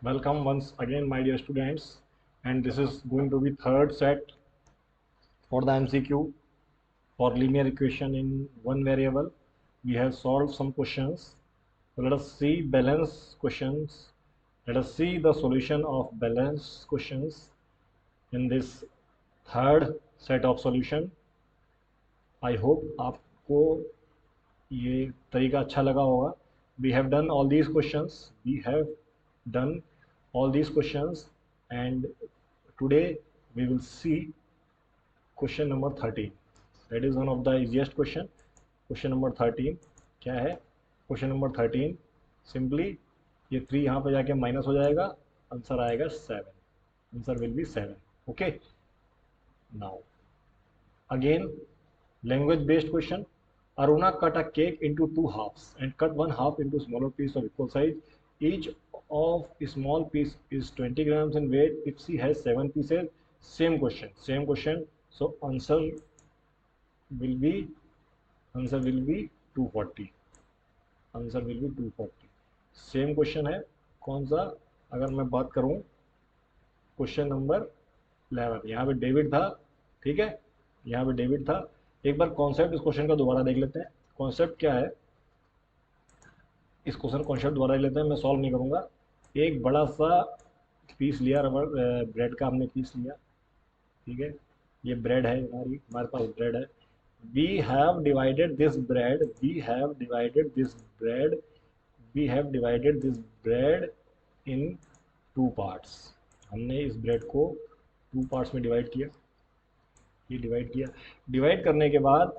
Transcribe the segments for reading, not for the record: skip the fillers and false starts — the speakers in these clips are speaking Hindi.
Welcome once again, my dear students, and this is going to be third set for the MCQ for linear equation in one variable. We have solved some questions. So let us see balance questions. Let us see the solution of balance questions in this third set of solution. I hope आपको ये तरीका अच्छा लगा होगा. We have done all these questions. We have done all these questions, and today we will see question number 13. That is one of the easiest question. Question number 13 क्या है? Question number 13 simply ये 3 यहाँ पे जाके माइनस हो जाएगा, आंसर आएगा 7. Answer will be 7. Okay, now again language based question. Aruna cut a cake into two halves and cut one half into smaller piece of equal size. Each of small piece is 20 grams in weight. If she has 7 pieces, same question. So answer will be 240. Answer will be 240. Same question है. कौन सा? अगर मैं बात करूं क्वेश्चन नंबर 11, यहाँ पे डेविड था. ठीक है, यहाँ पे डेविड था. एक बार कॉन्सेप्ट इस क्वेश्चन का दोबारा देख लेते हैं. कॉन्सेप्ट क्या है इस क्वेश्चन, कॉन्सेप्ट दोबारा देख लेते हैं. मैं सॉल्व नहीं करूंगा. एक बड़ा सा पीस लिया, रबर ब्रेड का हमने पीस लिया. ठीक है, ये ब्रेड है, हमारे पास ब्रेड है. we have divided this bread we have divided this bread we have divided this bread in two parts. हमने इस ब्रेड को 2 पार्ट्स में डिवाइड किया. ये डिवाइड किया. डिवाइड करने के बाद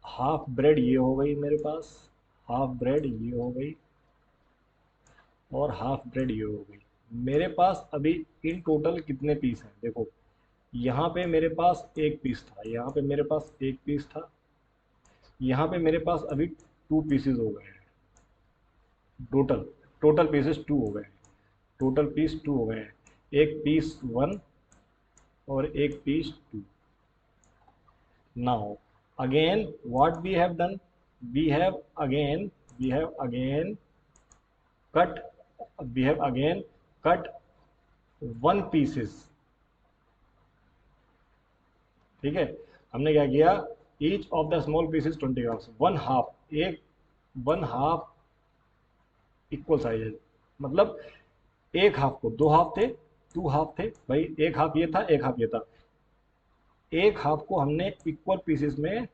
हाफ ब्रेड ये हो गई मेरे पास, हाफ ब्रेड ये हो गई, और हाफ ब्रेड ये हो गई. मेरे पास अभी इन टोटल कितने पीस हैं? देखो, यहाँ पे मेरे पास एक पीस था, यहाँ पे मेरे पास एक पीस था, यहाँ पे मेरे पास अभी 2 पीसेस हो गए हैं. टोटल पीसेस 2 हो गए हैं. टोटल पीस 2 हो गए हैं. एक पीस 1 और एक piece 2. Now again what we have done, we have again cut we have again cut 1 pieces. ठीक है, हमने क्या किया? Each of the small pieces 20 grams. One half equal size है. मतलब एक हाफ को, 2 हाफ थे, 2 हाफ थे भाई. एक हाफ ये था, एक हाफ ये था. एक हाफ को हमने इक्वल पीसेस में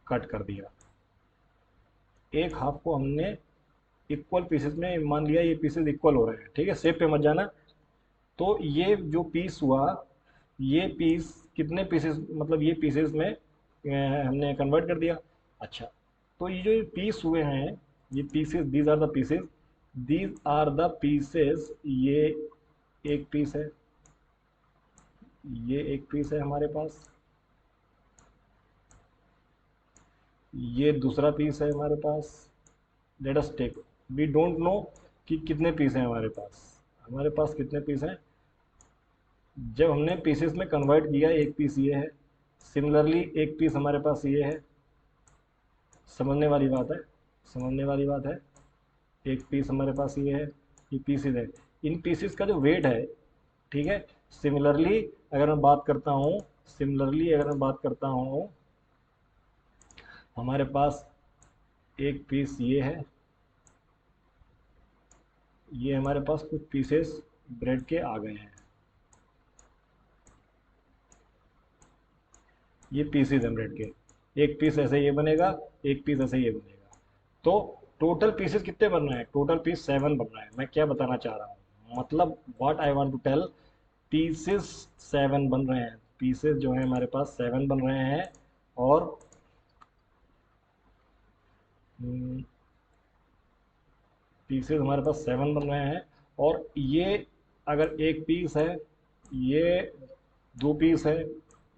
कट कर दिया. एक हाफ को हमने इक्वल पीसेस में, मान लिया ये पीसेस इक्वल हो रहे हैं. ठीक है, सेप पे मत जाना. तो ये जो पीस हुआ, ये पीस कितने पीसेस, मतलब ये पीसेस में हमने कन्वर्ट कर दिया. अच्छा, तो ये जो पीस हुए हैं, ये pieces, these are the pieces. ये एक पीस है, ये एक पीस है हमारे पास. ये दूसरा पीस है हमारे पास. Let us take, we don't know कि कितने पीस हैं हमारे पास. हमारे पास कितने पीस हैं? जब हमने पीसेस में कन्वर्ट किया, एक पीस ये है. सिमिलरली एक पीस हमारे पास ये है. समझने वाली बात है, समझने वाली बात है. एक पीस हमारे पास ये है, ये पीसेस है. इन पीसेस का जो वेट है, ठीक है. सिमिलरली अगर मैं बात करता हूँ, हमारे पास एक पीस ये है. ये हमारे पास कुछ पीसेस ब्रेड के आ गए हैं. ये पीसेस हैं ब्रेड के. एक पीस ऐसे ये बनेगा, एक पीस ऐसे ये बनेगा. तो टोटल पीसेस कितने बन रहे हैं? टोटल पीस 7 बन रहे हैं. मैं क्या बताना चाह रहा हूँ, मतलब what I want to tell, pieces 7 बन रहे हैं. पीसेस जो है हमारे पास 7 बन रहे हैं. और पीसेस हमारे पास 7 बन रहे हैं. और ये अगर एक पीस है, ये 2 पीस है,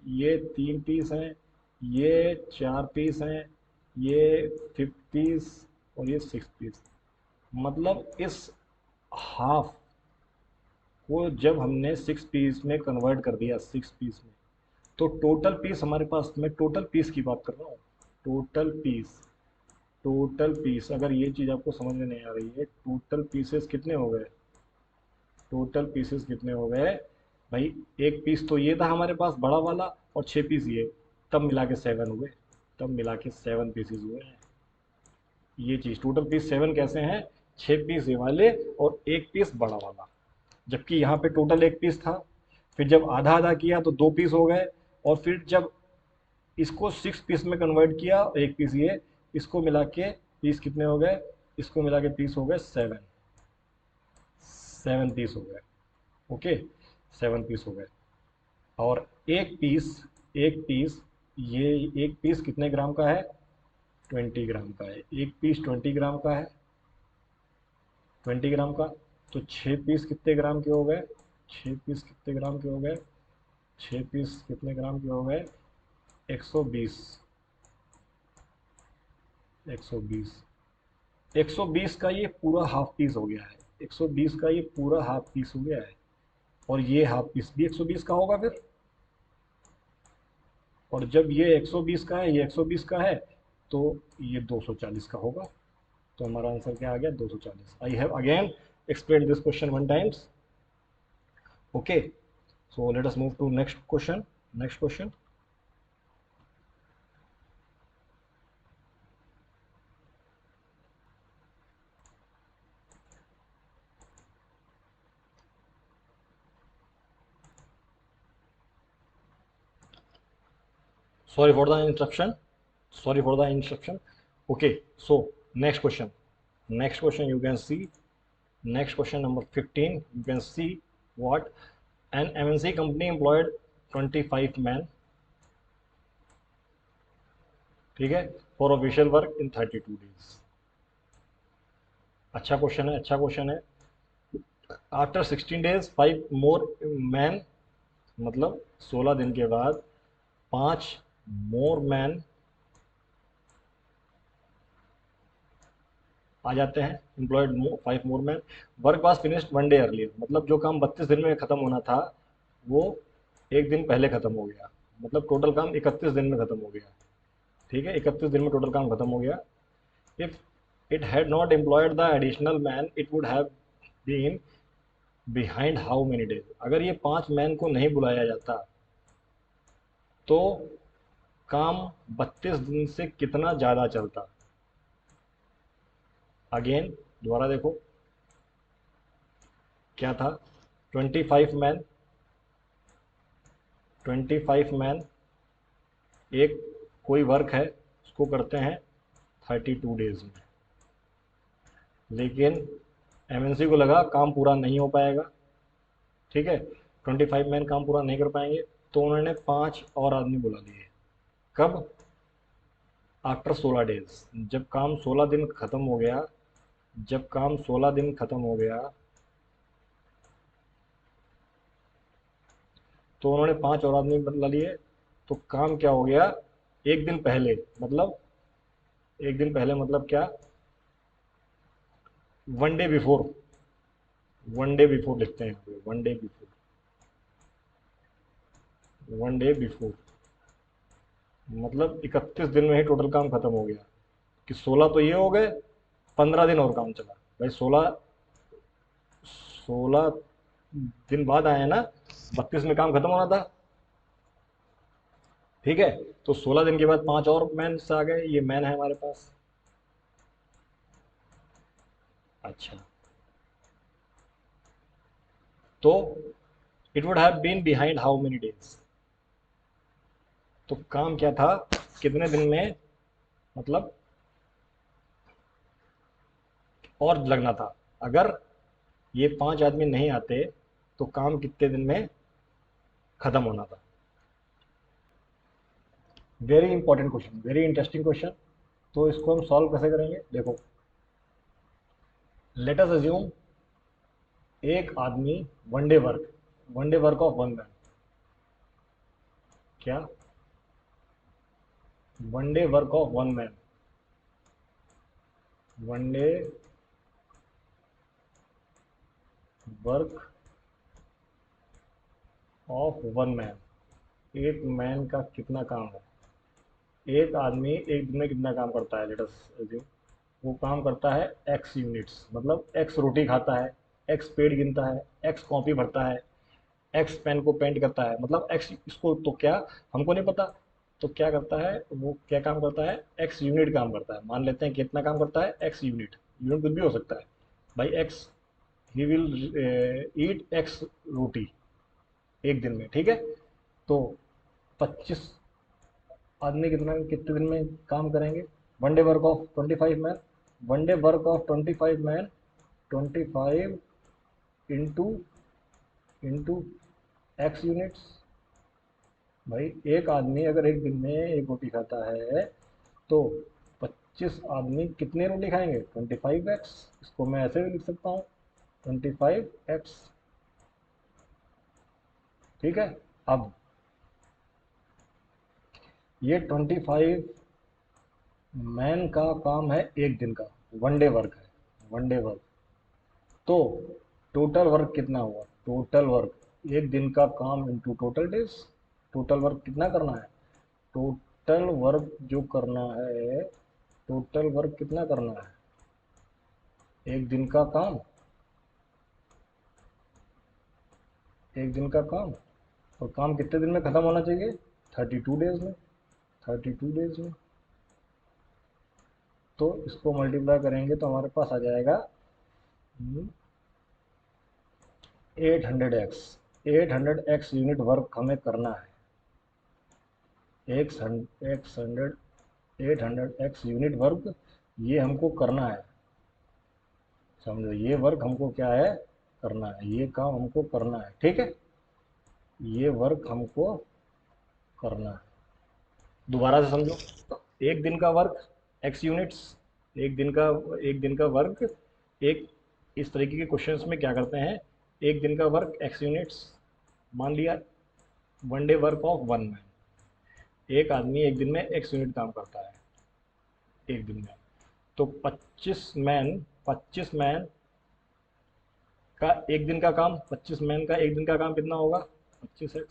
ये 3 पीस हैं, ये 4 पीस हैं, ये 5 पीस, और ये 6 पीस. मतलब इस हाफ को जब हमने 6 पीस में कन्वर्ट कर दिया, 6 पीस में, तो टोटल पीस हमारे पास, मैं टोटल पीस की बात कर रहा हूँ. टोटल पीस अगर ये चीज़ आपको समझ में नहीं आ रही है, टोटल पीसेस कितने हो गए? टोटल पीसेस कितने हो गए भाई? एक पीस तो ये था हमारे पास बड़ा वाला, और 6 पीस ये, तब मिला के 7 हुए, तब मिला के 7 पीसेस हुए हैं। ये चीज़ टोटल पीस 7 कैसे हैं? 6 पीस ये वाले और एक पीस बड़ा वाला, जबकि यहाँ पे टोटल एक पीस था। फिर जब आधा आधा किया तो 2 पीस हो गए, और फिर जब इसको 6 पीस में कन्वर्ट किया, एक पीस ये, इसको मिला के पीस कितने हो गए? इसको मिला के पीस हो गए 7, 7 पीस हो गए। ओके, 7 पीस हो गए। और एक पीस ये एक पीस कितने ग्राम का है? 20 ग्राम का है। एक पीस 20 ग्राम का है, 20 ग्राम का। तो 6 पीस कितने ग्राम के हो गए? 6 पीस कितने ग्राम के हो गए? 6 पीस कितने ग्राम के हो गए? 120, 120, 120 का ये पूरा हाफ पीस हो गया है। 120 का ये पूरा हाफ पीस हो गया है, और ये हाफ पीस भी 120 का होगा फिर। और जब ये 120 का है, ये 120 का है, तो ये 240 का होगा। तो हमारा आंसर क्या आ गया? 240। I have again explained this question 1 times. Okay, so let us move to next question. Next question. Sorry for the interruption. Sorry for the interruption. Okay, so next question. Next question you can see. Next question number 15. You can see what an MNC company employed 25 men. ठीक है, for official work in 32 days. अच्छा क्वेश्चन है, अच्छा क्वेश्चन है। आफ्टर 16 days 5 more men, मतलब 16 दिन के बाद 5 मोर मैन आ जाते हैं। Employed 5 more man. Work was finished 1 day earlier, मतलब जो काम 32 दिन में खत्म होना था वो एक दिन पहले खत्म हो गया, मतलब टोटल काम 31 दिन में खत्म हो गया। ठीक है, 31 दिन में टोटल काम खत्म हो गया। If it had not employed the additional man it would have been behind how many days. अगर ये 5 मैन को नहीं बुलाया जाता तो काम 32 दिन से कितना ज़्यादा चलता? अगेन दोबारा देखो, क्या था? 25 मैन, 25 मैन एक कोई वर्क है उसको करते हैं 32 डेज में, लेकिन एमएनसी को लगा काम पूरा नहीं हो पाएगा। ठीक है, 25 मैन काम पूरा नहीं कर पाएंगे, तो उन्होंने 5 और आदमी बुला लिए। कब? आफ्टर 16 डेज, जब काम 16 दिन खत्म हो गया, जब काम 16 दिन खत्म हो गया तो उन्होंने 5 और आदमी बुला लिए। तो काम क्या हो गया? एक दिन पहले, मतलब एक दिन पहले मतलब क्या? 1 डे बिफोर, 1 डे बिफोर लिखते हैं, 1 डे बिफोर, 1 डे बिफोर, मतलब 31 दिन में ही टोटल काम खत्म हो गया। कि 16 तो ये हो गए, 15 दिन और काम चला भाई। 16 दिन बाद आए ना, 32 में काम खत्म होना था। ठीक है, तो 16 दिन के बाद 5 और मैन आ गए, ये मैन है हमारे पास। अच्छा, तो it would have been behind how many days. तो काम क्या था, कितने दिन में, मतलब और लगना था। अगर ये 5 आदमी नहीं आते तो काम कितने दिन में खत्म होना था? Very important question, very interesting question. तो इसको हम सॉल्व कैसे करेंगे? देखो, लेट अस अज्यूम एक आदमी 1 day work, 1 day work of 1 man. क्या? 1 day work of 1 man, 1 day work of 1 man. एक मैन का कितना काम है? एक आदमी एक दिन में कितना काम करता है? लेट अस अज्यूम वो काम करता है x यूनिट्स, मतलब x रोटी खाता है। एक्स पेड़ गिनता है, एक्स कॉपी भरता है, एक्स पेन को पेंट करता है, मतलब एक्स इसको तो क्या हमको नहीं पता, तो क्या करता है वो, क्या काम करता है, एक्स यूनिट काम करता है। मान लेते हैं कितना काम करता है, एक्स यूनिट, यूनिट कुछ भी हो सकता है भाई। X he will eat X रोटी एक दिन में, ठीक है। तो 25 आदमी कितना कितने दिन में काम करेंगे, one day work of 25 man, one day work of 25 man, 25 into into x units. भाई एक आदमी अगर एक दिन में एक रोटी खाता है तो 25 आदमी कितने रोटी खाएंगे, 25x। इसको मैं ऐसे भी लिख सकता हूँ, 25x, ठीक है। अब ये 25 मैन का काम है एक दिन का, वन डे वर्क है, वन डे वर्क। तो टोटल वर्क कितना हुआ, टोटल वर्क एक दिन का काम into total days. Total work कितना करना है, टोटल वर्क जो करना है, टोटल वर्क कितना करना है, एक दिन का काम, एक दिन का काम। और काम कितने दिन में ख़त्म होना चाहिए, 32 डेज में, 32 डेज में। तो इसको मल्टीप्लाई करेंगे तो हमारे पास आ जाएगा 800x। 800x यूनिट वर्क हमें करना है, x hundred 800x unit work ये हमको करना है, समझो, ये वर्क हमको क्या है, करना है, ये काम हमको करना है, ठीक है, ये वर्क हमको करना है। दोबारा से समझो, एक दिन का वर्क एक्स यूनिट्स, एक दिन का एक दिन का वर्क, एक इस तरीके के क्वेश्चंस में क्या करते हैं, एक दिन का वर्क एक्स यूनिट्स, मान लिया one day work of one man, एक आदमी एक दिन में एक्स यूनिट काम करता है एक दिन में। तो 25 मैन का एक दिन का काम, 25 मैन का एक दिन का काम कितना होगा, 25x,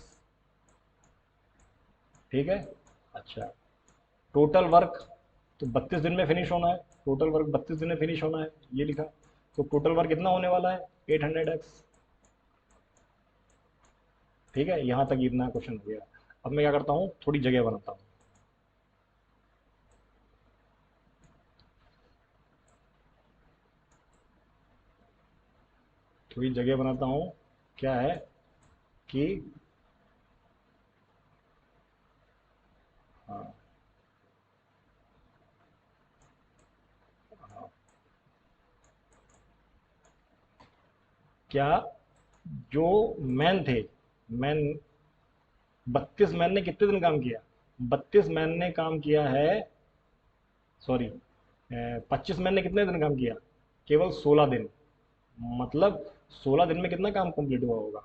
ठीक है। अच्छा, टोटल वर्क तो 32 दिन में फिनिश होना है, टोटल वर्क 32 दिन में फिनिश होना है, ये लिखा। तो टोटल वर्क कितना होने वाला है, 800x, ठीक है। यहाँ तक इतना क्वेश्चन हो गया। अब मैं क्या करता हूँ, थोड़ी जगह बनाता हूँ, थोड़ी जगह बनाता हूँ। क्या है कि हाँ, हाँ, क्या जो मैन थे, मैन 32 मैन ने कितने दिन काम किया, 32 मैन ने काम किया है, सॉरी, 25 मैन ने कितने दिन काम किया, केवल 16 दिन। मतलब 16 दिन में कितना काम कंप्लीट हुआ होगा,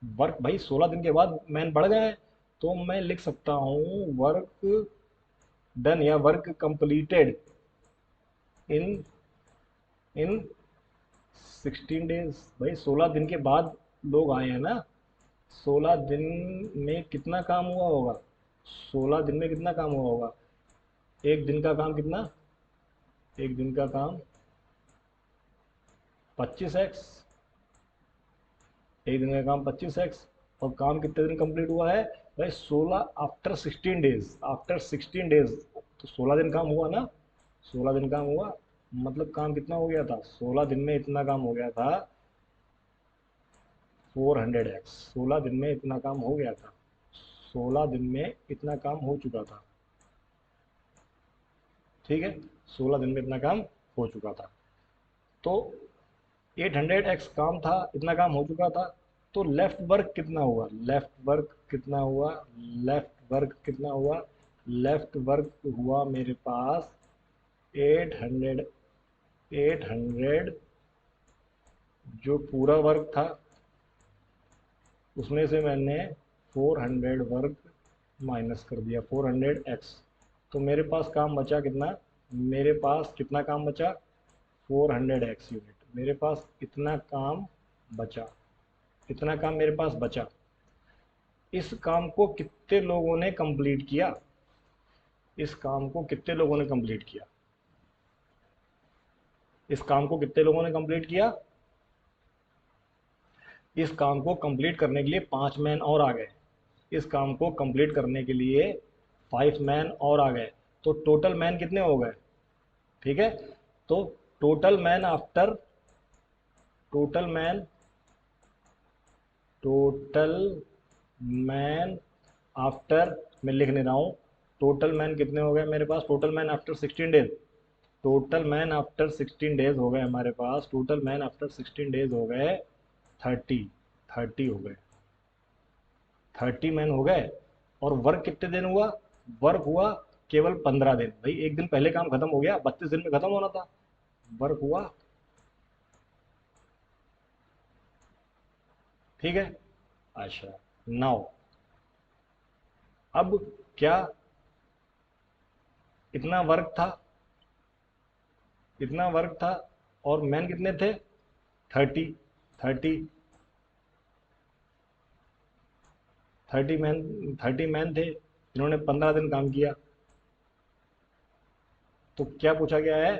वर्क भाई 16 दिन के बाद मैन बढ़ गए हैं। तो मैं लिख सकता हूँ वर्क डन या work completed in in 16 days. भाई 16 दिन के बाद लोग आए हैं ना, 16 दिन में कितना काम हुआ होगा, 16 दिन में कितना काम हुआ होगा, एक दिन का काम कितना, एक दिन का काम 25x, एक दिन का काम 25x। और काम कितने दिन कंप्लीट हुआ है भाई, 16 आफ्टर 16 डेज, आफ्टर 16 डेज। तो 16 दिन काम हुआ ना, 16 दिन काम हुआ, मतलब काम कितना हो गया था, 16 दिन में इतना काम हो गया था, 400x। 16 दिन में इतना काम हो गया था, 16 दिन में इतना काम हो चुका था, ठीक है, 16 दिन में इतना काम हो चुका था। तो 800x काम था, इतना काम हो चुका था। तो लेफ्ट वर्क कितना हुआ, लेफ्ट वर्क कितना हुआ, लेफ्ट वर्क कितना हुआ, लेफ्ट वर्क हुआ मेरे पास 800, 800 जो पूरा वर्क था उसमें से मैंने 400 वर्क माइनस कर दिया, 400x। तो मेरे पास काम बचा कितना, मेरे पास कितना काम बचा, 400x यूनिट, मेरे पास इतना काम बचा, इतना काम मेरे पास बचा। इस काम को कितने लोगों ने कंप्लीट किया, इस काम को कितने लोगों ने कंप्लीट किया, इस काम को कितने लोगों ने कंप्लीट किया, इस काम को कंप्लीट करने के लिए 5 मैन और आ गए, इस काम को कंप्लीट करने के लिए 5 मैन और आ गए, तो टोटल मैन कितने हो गए? ठीक है, तो total man after total man total man after मैं लिख नहीं रहा हूँ, टोटल मैन कितने हो गए मेरे पास? Total man after 16 days, total man after 16 days हो गए हमारे पास, टोटल मैन आफ्टर 16 डेज हो गए 30, 30 हो गए, 30 मैन हो गए। और वर्क कितने दिन हुआ? वर्क हुआ केवल 15 दिन। भाई एक दिन पहले काम खत्म हो गया, 32 दिन में खत्म होना था। वर्क हुआ, ठीक है। अच्छा, नाउ अब क्या इतना वर्क था, इतना वर्क था, और मैन कितने थे? 30, 30, 30 मैन थे जिन्होंने 15 दिन काम किया। तो क्या पूछा गया है?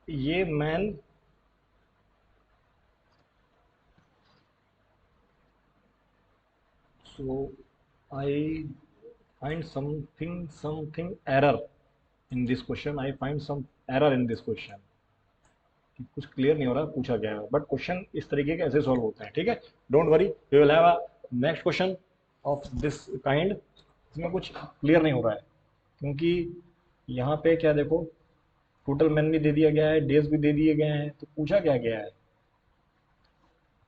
ये man so I find something error in this question, I find some error in this question, कि कुछ क्लियर नहीं हो रहा पूछा गया है, बट क्वेश्चन इस तरीके के ऐसे सॉल्व होते हैं, ठीक है। Don't worry, we will have a next question of this kind. इसमें कुछ क्लियर नहीं हो रहा है क्योंकि यहाँ पे क्या देखो, टोटल मैन भी दे दिया गया है, डेज भी दे दिए गए हैं, तो पूछा क्या गया है।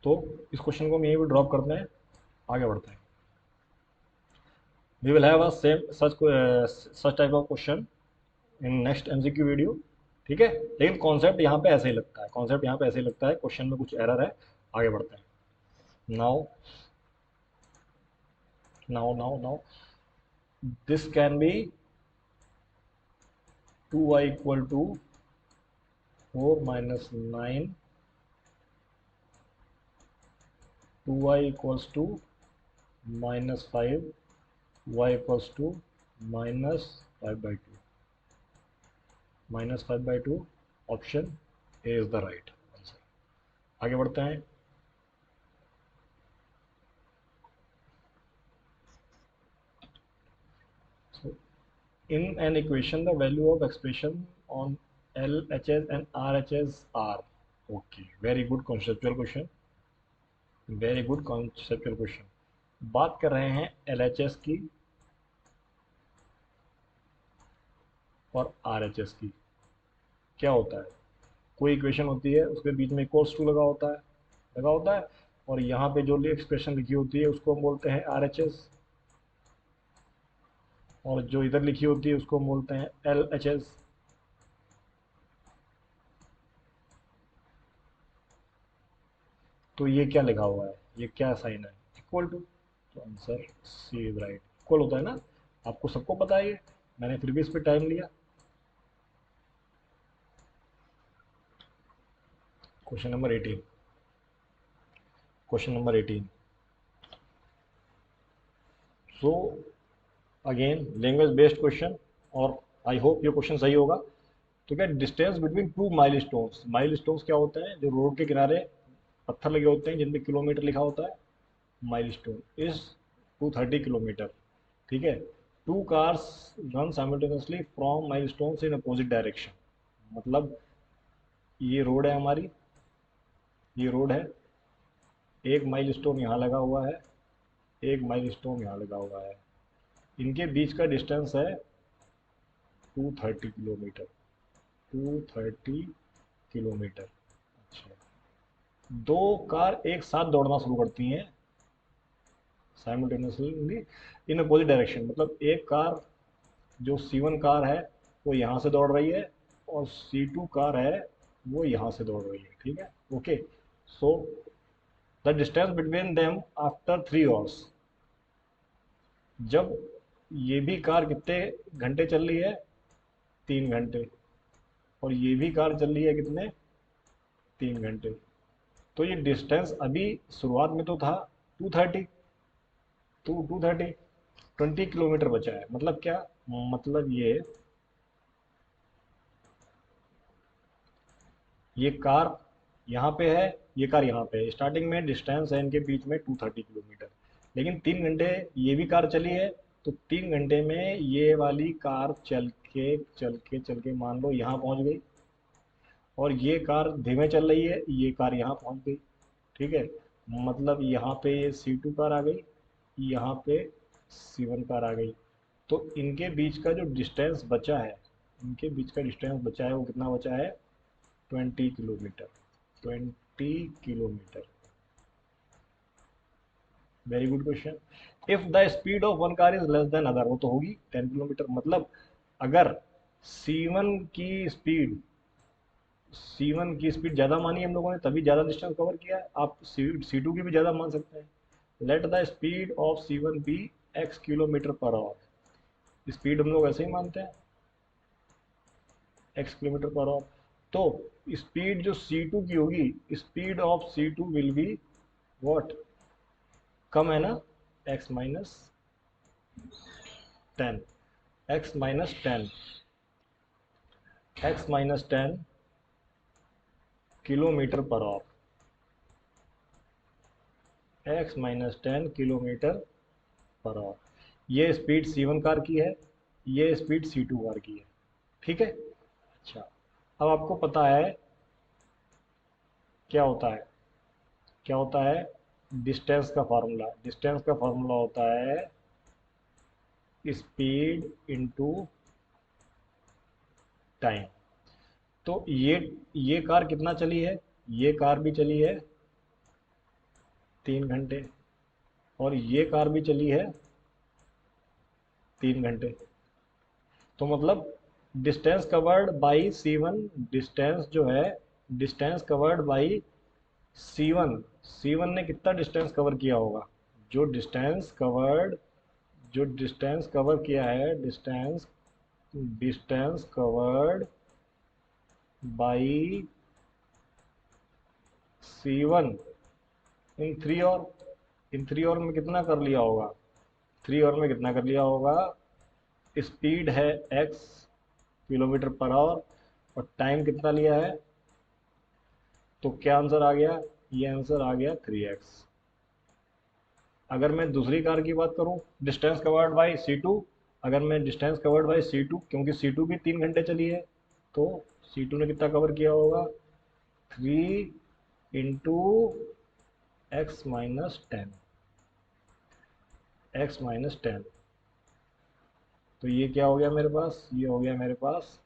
तो इस क्वेश्चन को हम यहीं पर ड्रॉप करते हैं, आगे बढ़ते हैं। We will have a same such type of question in next MCQ video, ठीक है। लेकिन कॉन्सेप्ट यहाँ पे ऐसे ही लगता है, कॉन्सेप्ट यहाँ पे ऐसे ही लगता है, क्वेश्चन में कुछ एरर है। आगे बढ़ते हैं। Now now now now this can be 2y equal to 4 minus 9, 2y equals to -5, y equals to -5/2, -5/2, option A is the right answer. आगे बढ़ते हैं। So, in an equation the value of expression on LHS and RHS are, okay, very good conceptual question, very good conceptual question. बात कर रहे हैं LHS की और RHS की। क्या होता है, कोई इक्वेशन होती है उसके बीच में इक्वल्स टू लगा होता है, और यहाँ पे जो एक्सप्रेशन लिखी होती है उसको हम बोलते हैं RHS, और जो इधर लिखी होती है उसको हम बोलते हैं LHS। तो ये क्या लिखा हुआ है, ये क्या साइन है? Equal to. तो answer C is right, equal होता है ना, आपको सबको पता है ये, मैंने फिर भी इस पर टाइम लिया। Question number 18, question number 18। So again language based question, और आई होप ये क्वेश्चन सही होगा। तो क्या डिस्टेंस बिटवीन 2 माइलस्टोन्स, माइलस्टोन्स क्या होते हैं? जो रोड के किनारे पत्थर लगे होते हैं जिन पे किलोमीटर लिखा होता है, माइलस्टोन इज 230 किलोमीटर, ठीक है। Two cars run simultaneously from milestones in opposite direction, मतलब ये रोड है हमारी, ये रोड है, एक माइलस्टोन यहाँ लगा हुआ है, एक माइलस्टोन यहाँ लगा हुआ है, इनके बीच का डिस्टेंस है 230 किलोमीटर, 230 किलोमीटर। अच्छा, दो कार एक साथ दौड़ना शुरू करती हैं साइमल्टेनियसली इन अपोजिट डायरेक्शन, मतलब एक कार जो C1 कार है वो यहाँ से दौड़ रही है, और C2 कार है वो यहाँ से दौड़ रही है, ठीक है। Okay, so the distance between them after 3 hours, जब ये भी कार कितने घंटे चल रही है? 3 घंटे, और ये भी कार चल रही है कितने? 3 घंटे। तो ये डिस्टेंस अभी शुरुआत में तो था 230, तो 230 20 किलोमीटर बचा है, मतलब क्या? मतलब ये कार यहाँ पे है, ये कार यहाँ पे है। स्टार्टिंग में डिस्टेंस है इनके बीच में 230 किलोमीटर, लेकिन 3 घंटे ये भी कार चली है, तो 3 घंटे में ये वाली कार चल के मान लो यहाँ पहुँच गई, और ये कार धीमे चल रही है, ये कार यहाँ पहुँच गई। ठीक है, मतलब यहाँ पे ये C2 कार आ गई, यहाँ पे C1 कार आ गई। तो इनके बीच का जो डिस्टेंस बचा है, इनके बीच का डिस्टेंस बचा है वो कितना बचा है? 20 kilometre. 20 kilometre. Very good question. If the speed of one car is less than other, वो तो होगी 10 किलोमीटर। मतलब अगर C1 की स्पीड C1 की स्पीड ज़्यादा मानी हम लोगों ने, तभी ज़्यादा डिस्टेंस कवर किया है। आप C2 की भी ज़्यादा मान सकते हैं। Let the speed of C1 be x kilometre per hour. Speed हम लोग ऐसे ही मानते हैं, x किलोमीटर पर आवर। तो स्पीड जो C2 की होगी, speed of C2 will be what? कम है ना, x minus 10, x minus 10, x minus 10 kilometre per hour, x minus 10 kilometre per hour. ये स्पीड C1 कार की है, ये स्पीड C2 कार की है। ठीक है। अच्छा, अब आपको पता है क्या होता है, क्या होता है डिस्टेंस का फार्मूला। डिस्टेंस का फार्मूला होता है स्पीड इनटू टाइम। तो ये कार कितना चली है? ये कार भी चली है 3 घंटे, और ये कार भी चली है 3 घंटे। तो मतलब distance covered by C1, distance जो है, distance covered by C1, C1 ने कितना डिस्टेंस कवर किया होगा? जो डिस्टेंस कवर्ड, जो डिस्टेंस कवर किया है, distance distance covered by C1 in 3 hour, in 3 hour में कितना कर लिया होगा? 3 आवर में कितना कर लिया होगा? स्पीड है x किलोमीटर पर आवर, और टाइम कितना लिया है? तो क्या आंसर आ गया? ये आंसर आ गया 3x। अगर मैं दूसरी कार की बात करूं, डिस्टेंस कवर्ड बाय C2, अगर मैं डिस्टेंस कवर्ड बाय C2, क्योंकि C2 भी 3 घंटे चली है, तो C2 ने कितना कवर किया होगा? 3 × x−10, x−10। तो ये क्या हो गया मेरे पास? ये हो गया मेरे पास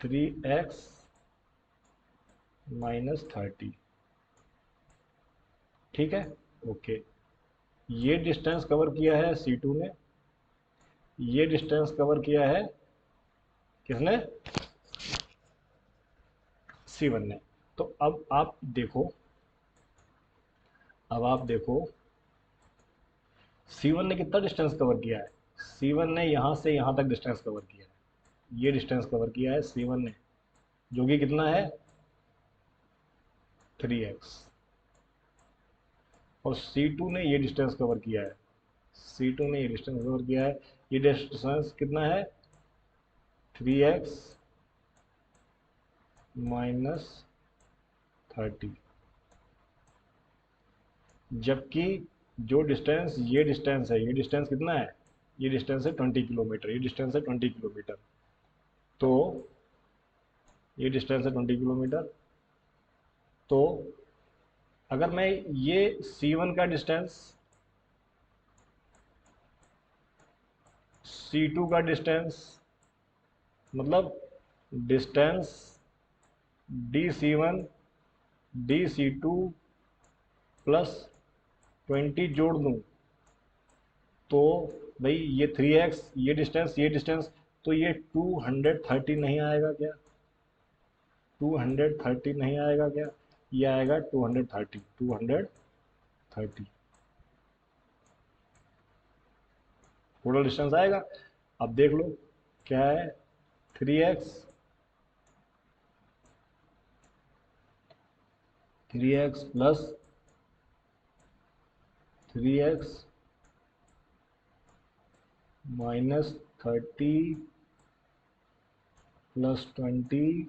3x−30। ठीक है, ओके। ये डिस्टेंस कवर किया है C2 ने, ये डिस्टेंस कवर किया है किसने? C1 ने। तो अब आप देखो, अब आप देखो C1 ने कितना डिस्टेंस कवर किया है? C1 ने यहाँ से यहाँ तक डिस्टेंस कवर किया है, ये डिस्टेंस कवर किया है C1 ने, जो कि कितना है? 3x। और C2 ने ये डिस्टेंस कवर किया है, C2 ने ये डिस्टेंस कवर किया है, ये डिस्टेंस कितना है? 3x−30। जबकि जो डिस्टेंस, ये डिस्टेंस है, ये डिस्टेंस कितना है? ये डिस्टेंस है 20 किलोमीटर, ये डिस्टेंस है 20 किलोमीटर। तो ये डिस्टेंस है 20 किलोमीटर। तो अगर मैं ये C1 का डिस्टेंस, C2 का डिस्टेंस, मतलब डिस्टेंस DC1 DC2 +20 जोड़ दूं, तो भाई ये 3x, ये डिस्टेंस, ये डिस्टेंस, तो ये 230 नहीं आएगा क्या? 230 नहीं आएगा क्या? ये आएगा 230, 230 टोटल डिस्टेंस आएगा। अब देख लो क्या है? 3x, 3x plus 3x -30 +20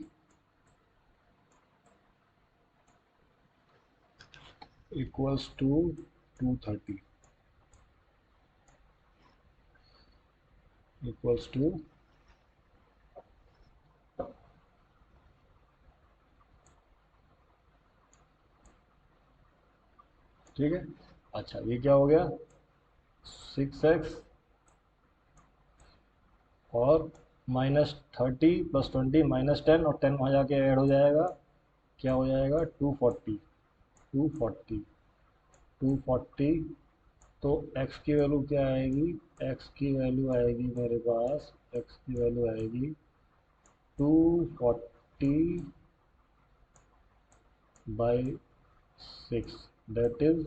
equals to 230 equals to ठीक है। अच्छा ये क्या हो गया 6x और -30 + 20 -10 और 10 वहाँ जाके ऐड हो जाएगा, क्या हो जाएगा 240 240 240। तो x की वैल्यू क्या आएगी, x की वैल्यू आएगी मेरे पास, x की वैल्यू आएगी 240 by 6 that is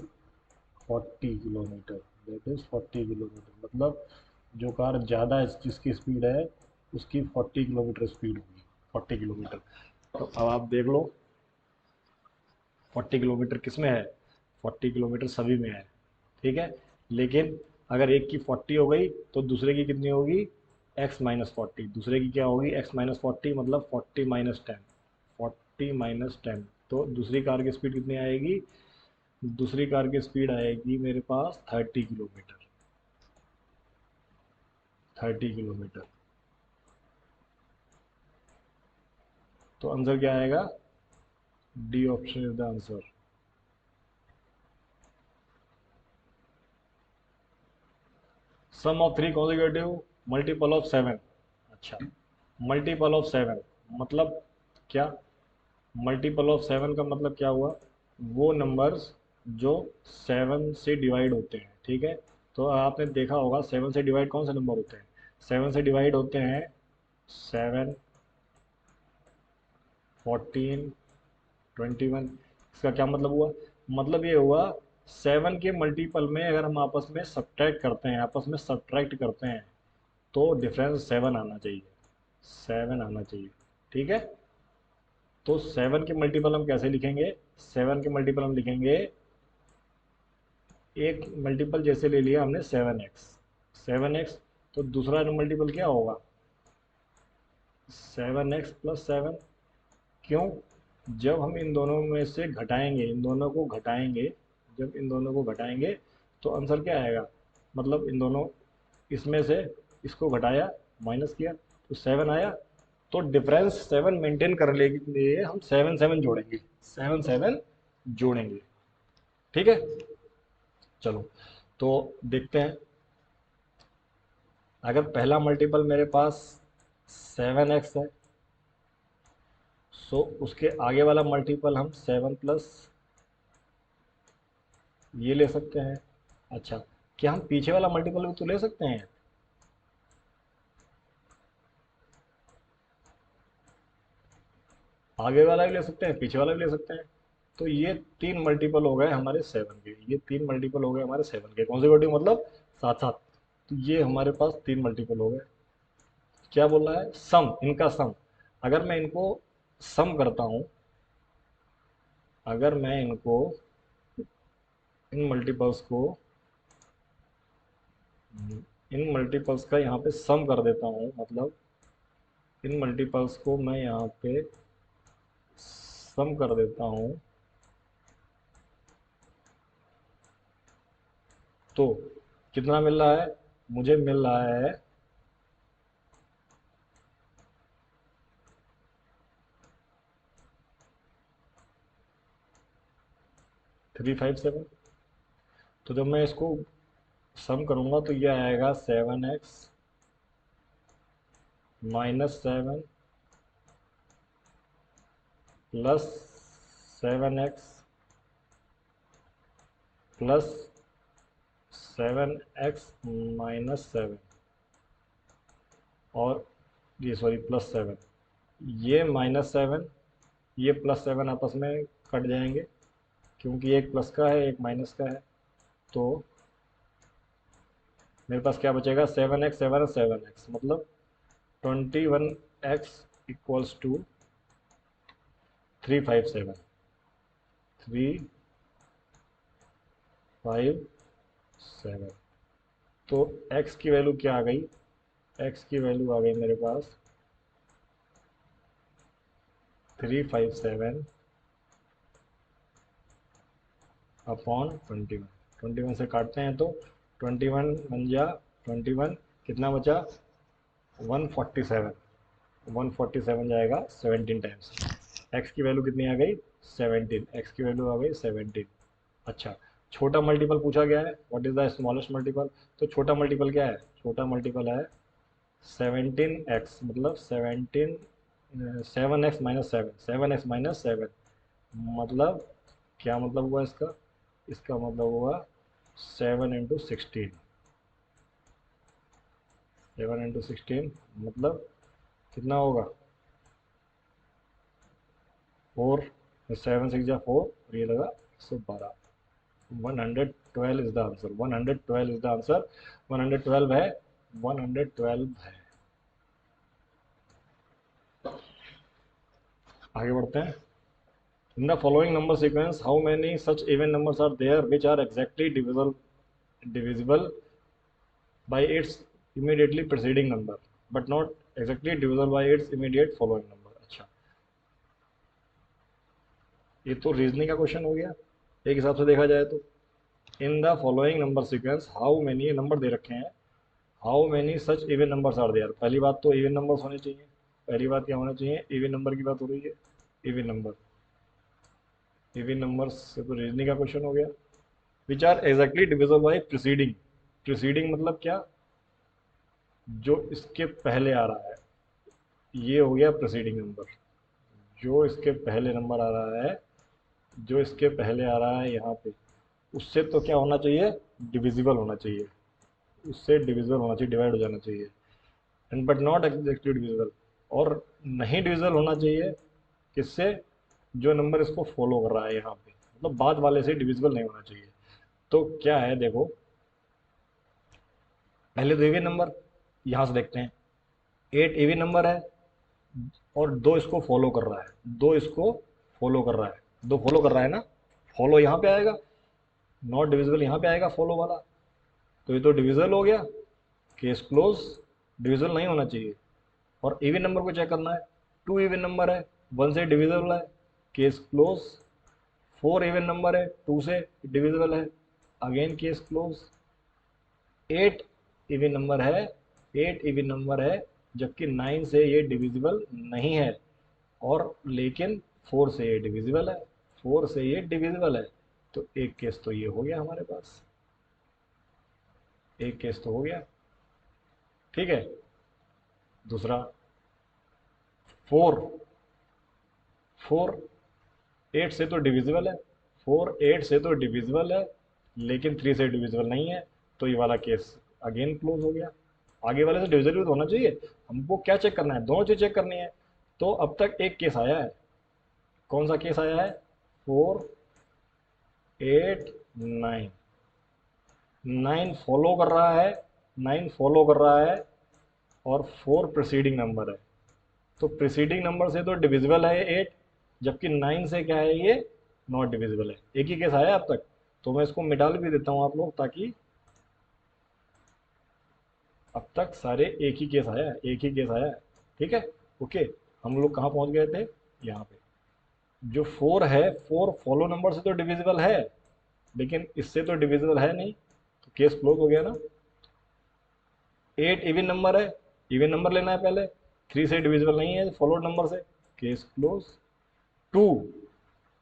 40 kilometre, that is 40 kilometre. मतलब जो कार ज़्यादा जिसकी स्पीड है उसकी 40 किलोमीटर स्पीड होगी, 40 किलोमीटर। तो अब आप देख लो 40 किलोमीटर किस में है, 40 किलोमीटर सभी में है, ठीक है। लेकिन अगर एक की 40 हो गई तो दूसरे की कितनी होगी, x-40। दूसरे की क्या होगी x-40, मतलब 40 - 10, 40 - 10। तो दूसरी कार की स्पीड कितनी आएगी, दूसरी कार की स्पीड आएगी मेरे पास 30 किलोमीटर, 30 किलोमीटर। तो आंसर क्या आएगा, D option is the answer. Sum of 3 consecutive multiple of 7। अच्छा मल्टीपल ऑफ 7 मतलब क्या, मल्टीपल ऑफ 7 का मतलब क्या हुआ, वो नंबर्स जो 7 से डिवाइड होते हैं, ठीक है। तो आपने देखा होगा 7 से डिवाइड कौन से नंबर होते हैं, 7 से डिवाइड होते हैं 7, 14, 21। इसका क्या मतलब हुआ, मतलब ये हुआ 7 के मल्टीपल में अगर हम आपस में सब्ट्रैक्ट करते हैं, आपस में सब्ट्रैक्ट करते हैं तो डिफरेंस 7 आना चाहिए, 7 आना चाहिए, ठीक है। तो 7 के मल्टीपल हम कैसे लिखेंगे, 7 के मल्टीपल हम लिखेंगे, एक मल्टीपल जैसे ले लिया हमने 7x, 7x। तो दूसरा मल्टीपल क्या होगा 7x + 7। क्यों, जब हम इन दोनों में से घटाएंगे, इन दोनों को घटाएंगे, जब इन दोनों को घटाएंगे तो आंसर क्या आएगा, मतलब इन दोनों, इसमें से इसको घटाया माइनस किया तो 7 आया। तो डिफरेंस 7 मेंटेन करने के लिए हम 7 7 जोड़ेंगे, 7 7 जोड़ेंगे, ठीक है। चलो तो देखते हैं, अगर पहला मल्टीपल मेरे पास 7x है, सो उसके आगे वाला मल्टीपल हम 7 प्लस ये ले सकते हैं। अच्छा क्या हम पीछे वाला मल्टीपल भी तो ले सकते हैं, आगे वाला भी ले सकते हैं, पीछे वाला भी ले सकते हैं। तो ये 3 मल्टीपल हो गए हमारे 7 के, ये 3 मल्टीपल हो गए हमारे 7 के कॉन्जिक्यूटिव, मतलब साथ साथ। तो ये हमारे पास 3 मल्टीपल हो गए। क्या बोल रहा है, सम, इनका सम। अगर मैं इनको सम करता हूँ, अगर मैं इनको, इन मल्टीपल्स को, इन मल्टीपल्स का यहाँ पे सम कर देता हूँ, मतलब इन मल्टीपल्स को मैं यहाँ पे सम कर देता हूँ, तो कितना मिल रहा है, मुझे मिल रहा है 357। तो जब मैं इसको सम करूँगा तो ये आएगा 7x -7 plus 7x plus 7x - 7, और ये सॉरी +7, ये -7, ये +7 आपस में कट जाएंगे क्योंकि एक प्लस का है एक माइनस का है। तो मेरे पास क्या बचेगा 7x 7 7x, मतलब 21x इक्वल्स टू 357, 357। तो x की वैल्यू क्या आ गई, x की वैल्यू आ गई मेरे पास 357 अपॉन 21। 21 से काटते हैं तो 21 बन जा 21, कितना बचा 147। 147 जाएगा 17 टाइम्स। एक्स की वैल्यू कितनी आ गई 17, एक्स की वैल्यू आ गई 17। अच्छा, छोटा मल्टीपल पूछा गया है, what is the smallest multiple. तो छोटा मल्टीपल क्या है, छोटा मल्टीपल है 17x, मतलब 17, 7x माइनस 7, 7x माइनस 7, मतलब क्या मतलब हुआ इसका, इसका मतलब हुआ 7 इंटू 16। 7 इंटू 16 मतलब कितना होगा 4, 7 6 जा 4, और ये लगा 112। 112 is the answer, 112 is the answer, 112 है, 112 है। आगे बढ़ते हैं। In the following number sequence, how many such even numbers are there which are exactly divisible by its immediately preceding number, but not exactly divisible by its immediate following number? अच्छा, ये तो रीजनिंग का क्वेश्चन हो गया एक हिसाब से देखा जाए तो। In the following number sequence how many, number दे रखे हैं, how many such even numbers are there. पहली बात तो इवन नंबर्स होने चाहिए, पहली बात क्या होना चाहिए, इवन नंबर की बात हो रही है, इवन नंबर। इवन नंबर्स से तो रीजनिंग का क्वेश्चन हो गया। Which are exactly divisible by preceding. Preceding मतलब क्या, जो इसके पहले आ रहा है, ये हो गया प्रीसीडिंग नंबर। जो इसके पहले नंबर आ रहा है, जो इसके पहले आ रहा है यहाँ पे, उससे तो क्या होना चाहिए, डिविजिबल होना चाहिए, उससे डिविजिबल होना चाहिए, डिवाइड हो जाना चाहिए। And but not exactly divisible, और नहीं डिविजिबल होना चाहिए किससे, जो नंबर इसको फॉलो कर रहा है यहाँ पे, मतलब बाद वाले से डिविजिबल नहीं होना चाहिए। तो क्या है देखो, पहले तो इवन नंबर, यहाँ से देखते हैं 8 इवन नंबर है, और 2 इसको फॉलो कर रहा है, 2 इसको फॉलो कर रहा है, 2 फॉलो कर रहा है ना, फॉलो यहाँ पे आएगा, नॉट डिविजिबल यहाँ पे आएगा फॉलो वाला, तो ये तो डिविजिबल हो गया, केस क्लोज, डिविजिबल नहीं होना चाहिए। और इवन नंबर को चेक करना है, 2 इवन नंबर है, 1 से डिविजिबल है, केस क्लोज। 4 इवन नंबर है, 2 से डिविजिबल है, again case close. 8 even number है, 8 इवन नंबर है, जबकि 9 से ये डिविजिबल नहीं है, और लेकिन 4 से ये डिविजिबल है, 4 से ये डिविजिबल है। तो एक केस तो ये हो गया हमारे पास, एक केस तो हो गया, ठीक है। दूसरा 4, 4 8 से तो डिविजिबल है, 4 8 से तो डिविजिबल है, लेकिन 3 से डिविजिबल नहीं है, तो ये वाला केस अगेन क्लोज हो गया। आगे वाले से डिविजिबल भी तो होना चाहिए, हमको क्या चेक करना है, दोनों चीज चेक करनी है। तो अब तक एक केस आया है, कौन सा केस आया है, 4 8 9, 9 फॉलो कर रहा है, 9 फॉलो कर रहा है, और 4 प्रीसीडिंग नंबर है, तो प्रीसीडिंग नंबर से तो डिविजिबल है 8, जबकि 9 से क्या है ये नॉट डिविजिबल है। एक ही केस आया अब तक, तो मैं इसको मिटा भी देता हूँ आप लोग, ताकि अब तक सारे एक ही केस आया है, एक ही केस आया है, ठीक है। ओके, हम लोग कहाँ पहुँच गए थे, यहाँ पे। जो 4 है, 4 फॉलो नंबर से तो डिविजिबल है, लेकिन इससे तो डिविजिबल है नहीं, तो केस क्लोज हो गया ना। 8 इवन नंबर है, इवन नंबर लेना है पहले, 3 से डिविजिबल नहीं है फॉलोड नंबर से, केस क्लोज। 2,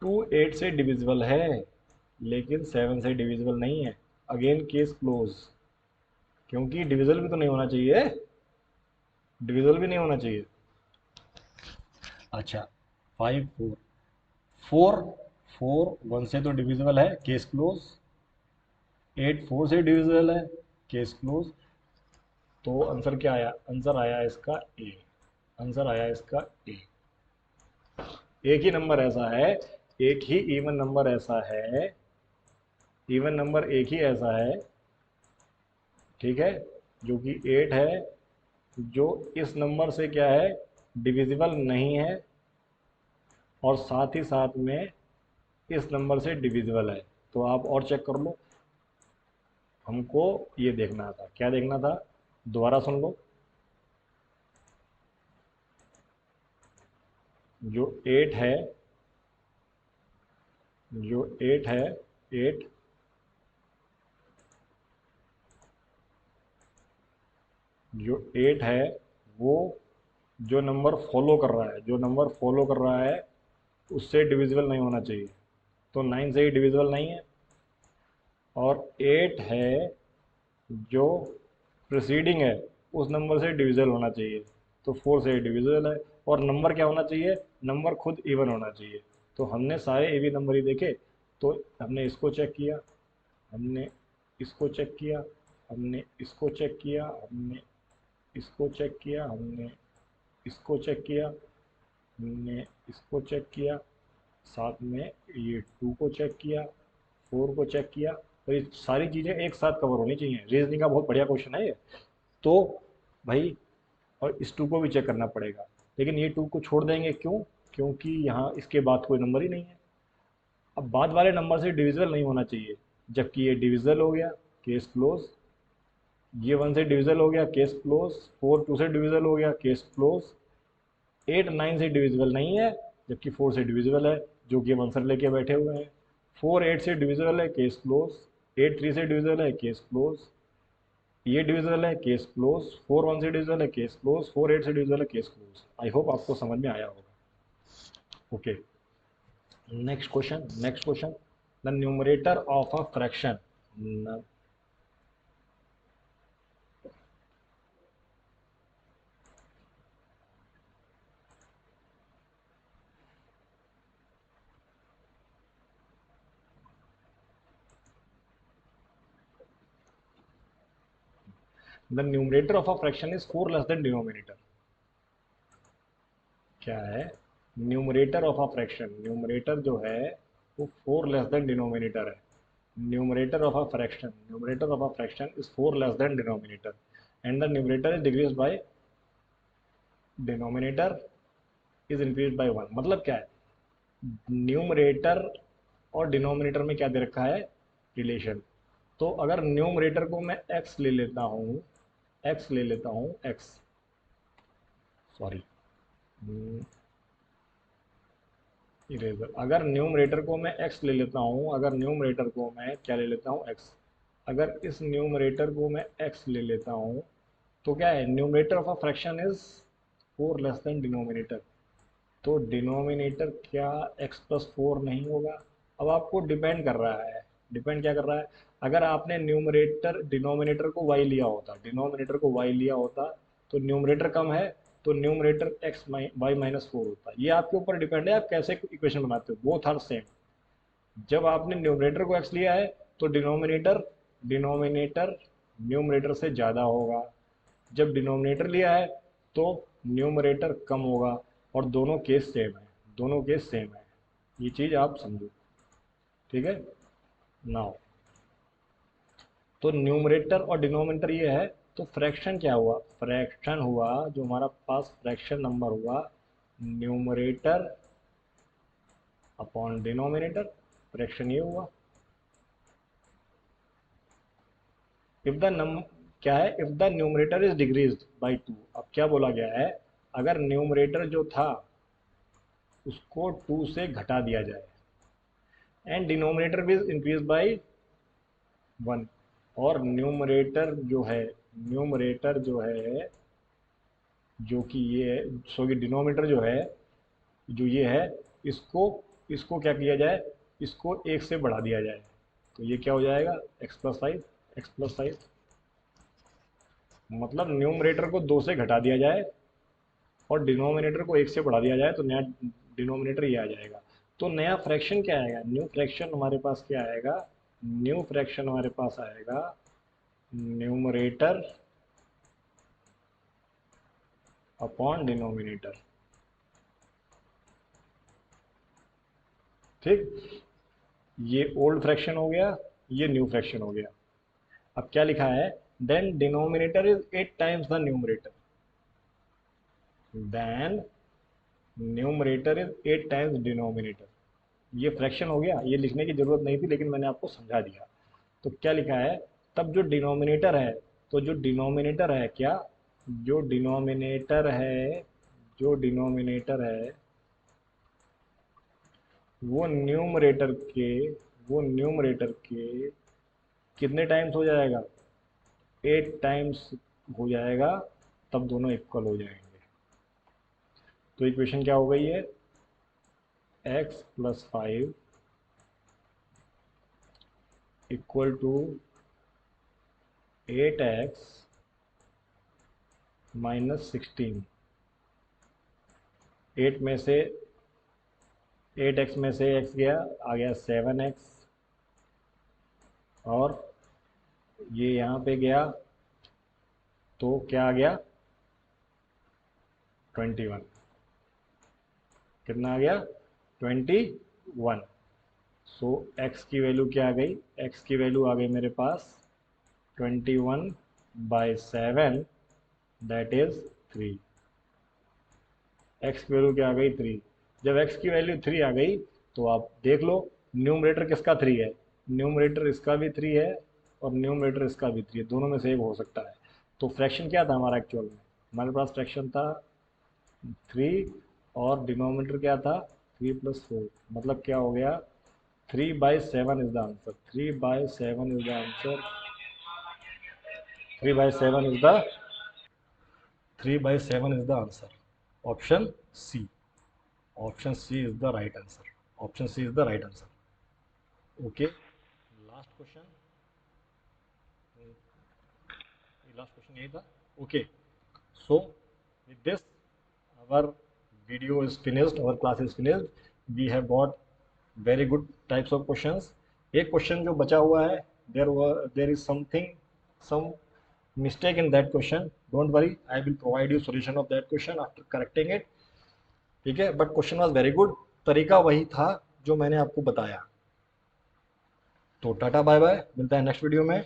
2 8 से डिविजिबल है, लेकिन 7 से डिविजिबल नहीं है, अगेन केस क्लोज, क्योंकि डिविजिबल भी तो नहीं होना चाहिए, डिविजिबल भी नहीं होना चाहिए। अच्छा, 5 4, 4 4 1 से तो डिविजिबल है, केस क्लोज। 8 4 से डिविजिबल है, केस क्लोज। तो आंसर क्या आया, आंसर आया इसका ए, आंसर आया इसका ए। एक ही नंबर ऐसा है, एक ही इवन नंबर ऐसा है, इवन नंबर एक ही ऐसा है, ठीक है, जो कि 8 है, जो इस नंबर से क्या है, डिविजिबल नहीं है, और साथ ही साथ में इस नंबर से डिविजिबल है। तो आप और चेक कर लो, हमको ये देखना था, क्या देखना था, दोबारा सुन लो। जो 8 है, जो 8 है, 8, जो 8 है वो जो नंबर फॉलो कर रहा है, जो नंबर फॉलो कर रहा है उससे डिविजिबल नहीं होना चाहिए, तो 9 से ही डिविजिबल नहीं है। और 8 है जो प्रीसीडिंग है उस नंबर से डिविजिबल होना चाहिए, तो 4 से डिविजिबल है। और नंबर क्या होना चाहिए, नंबर खुद इवन होना चाहिए। तो हमने सारे इवन नंबर ही देखे, तो हमने इसको चेक किया, हमने इसको चेक किया, हमने इसको चेक किया, हमने इसको चेक किया, हमने इसको चेक किया, हमने इसको चेक किया, साथ में ये 2 को चेक किया, 4 को चेक किया। तो ये सारी चीज़ें एक साथ कवर होनी चाहिए। रीजनिंग का बहुत बढ़िया क्वेश्चन है ये। तो भाई, और इस 2 को भी चेक करना पड़ेगा, लेकिन ये 2 को छोड़ देंगे, क्यों? क्योंकि यहाँ इसके बाद कोई नंबर ही नहीं है। अब बाद वाले नंबर से डिविजिबल नहीं होना चाहिए, जबकि ये डिविजिबल हो गया, केस क्लोज। ये 1 से डिविजिबल हो गया, केस क्लोज। 4 2 से डिविजिबल हो गया, केस क्लोज। 8 9 से डिविजिबल नहीं है, जबकि 4 से डिविजिबल है, जो कि हम आंसर लेके बैठे हुए हैं। 4 8 से डिविजिबल है, केस क्लोज। 8 3 से डिविजिबल है, केस क्लोज। ये डिविजिबल है, केस क्लोज। 4 1 से डिविजिबल है, केस क्लोज। 4 8 से डिविजिबल है, केस क्लोज। आई होप आपको समझ में आया होगा। Okay, next question, next question. The numerator of a fraction, the numerator of a fraction is 4 less than denominator. क्या है? Numerator of a fraction, numerator जो है वो 4 लेस देन डिनोमिनेटर है। Numerator of a fraction, numerator of a fraction is 4 less than denominator, and the numerator is decrease by denominator is increase by 1। मतलब क्या है? न्यूमरेटर और डिनोमिनेटर में क्या दे रखा है? रिलेशन। तो अगर न्यूमरेटर को मैं x ले लेता हूँ, x ले लेता हूँ, x, सॉरी, इरेजर। अगर न्यूमरेटर को मैं x ले लेता हूँ, अगर न्यूमरेटर को मैं क्या ले लेता हूँ? x। अगर इस न्यूमरेटर को मैं x ले लेता हूँ, तो क्या है? Numerator of a fraction is 4 less than denominator. तो डिनोमिनेटर क्या x प्लस 4 नहीं होगा? अब आपको डिपेंड कर रहा है, डिपेंड क्या कर रहा है? अगर आपने न्यूमरेटर डिनोमिनेटर को y लिया होता, डिनोमिनेटर को y लिया होता, तो न्यूमरेटर कम है, तो न्यूमरेटर x y माइनस 4 होता। ये आपके ऊपर डिपेंड है, आप कैसे इक्वेशन बनाते हो, बोथ आर सेम। जब आपने न्यूमरेटर को x लिया है, तो डिनोमिनेटर डिनोमिनेटर न्यूमरेटर से ज़्यादा होगा। जब डिनोमिनेटर लिया है, तो न्यूमरेटर कम होगा। और दोनों केस सेम है, दोनों केस सेम है। ये चीज़ आप समझो, ठीक है? नाउ, तो न्यूमरेटर और डिनोमिनेटर ये है, तो फ्रैक्शन क्या हुआ? फ्रैक्शन हुआ, जो हमारा पास फ्रैक्शन नंबर हुआ, न्यूमरेटर अपॉन डिनोमिनेटर, फ्रैक्शन ये हुआ। इफ द नम क्या है? If the numerator is decrease by 2। अब क्या बोला गया है? अगर न्यूमरेटर जो था उसको 2 से घटा दिया जाए, एंड डिनोमिनेटर भी इंक्रीज बाई 1। और न्यूमरेटर जो है, न्यूमरेटर जो है, जो कि ये है, सॉरी, डिनोमिनेटर जो है, जो ये है, इसको इसको क्या किया जाए? इसको 1 से बढ़ा दिया जाए, तो ये क्या हो जाएगा? x+5, x+5। मतलब न्यूमरेटर को 2 से घटा दिया जाए और डिनोमिनेटर को 1 से बढ़ा दिया जाए, तो नया डिनोमिनेटर ये आ जाएगा। तो नया फ्रैक्शन क्या आएगा? न्यू फ्रैक्शन हमारे पास क्या आएगा? न्यू फ्रैक्शन हमारे पास आएगा न्यूमरेटर अपॉन डिनोमिनेटर। ठीक, ये ओल्ड फ्रैक्शन हो गया, ये न्यू फ्रैक्शन हो गया। अब क्या लिखा है? Then denominator is 8 times the numerator, then numerator is 8 times denominator. ये फ्रैक्शन हो गया, ये लिखने की जरूरत नहीं थी, लेकिन मैंने आपको समझा दिया। तो क्या लिखा है? तब जो डिनोमिनेटर है, तो जो डिनोमिनेटर है क्या, जो डिनोमिनेटर है, जो डिनोमिनेटर है, वो न्यूमरेटर के वो न्यूमरेटर के कितने टाइम्स हो जाएगा, 8 टाइम्स हो जाएगा, तब दोनों इक्वल हो जाएंगे। तो इक्वेशन क्या हो गई है, x + 5 इक्वल टू 8x - 16। 8 में से 8x में से x गया, आ गया 7x, और ये यहाँ पे गया तो क्या आ गया 21। कितना आ गया 21। सो x की वैल्यू क्या आ गई, x की वैल्यू आ गई मेरे पास 21/7, दैट इज 3। x की वैल्यू क्या आ गई 3। जब x की वैल्यू 3 आ गई तो आप देख लो न्यूमरेटर किसका 3 है, न्यूमरेटर इसका भी 3 है और न्यूमरेटर इसका भी 3 है, दोनों में से एक हो सकता है। तो फ्रैक्शन क्या था हमारा एक्चुअल में, हमारे पास फ्रैक्शन था 3 और डिनोमिनेटर क्या था 3 + 4, मतलब क्या हो गया 3/7 is the answer. 3/7 is the answer. 3/7 is the 3/7 is the answer. Option C, option C is the right answer. Option C is the right answer. Okay, last question, last question यही था। Okay, so with this our video is finished, our class is finished. We have got very good types of questions. एक क्वेश्चन जो बचा हुआ है, there is some mistake in that question. Don't worry, I will provide you solution of that question after correcting it. ठीक है, but question was very good, तरीका वही था जो मैंने आपको बताया। तो टाटा बाय बाय, मिलता है नेक्स्ट वीडियो में।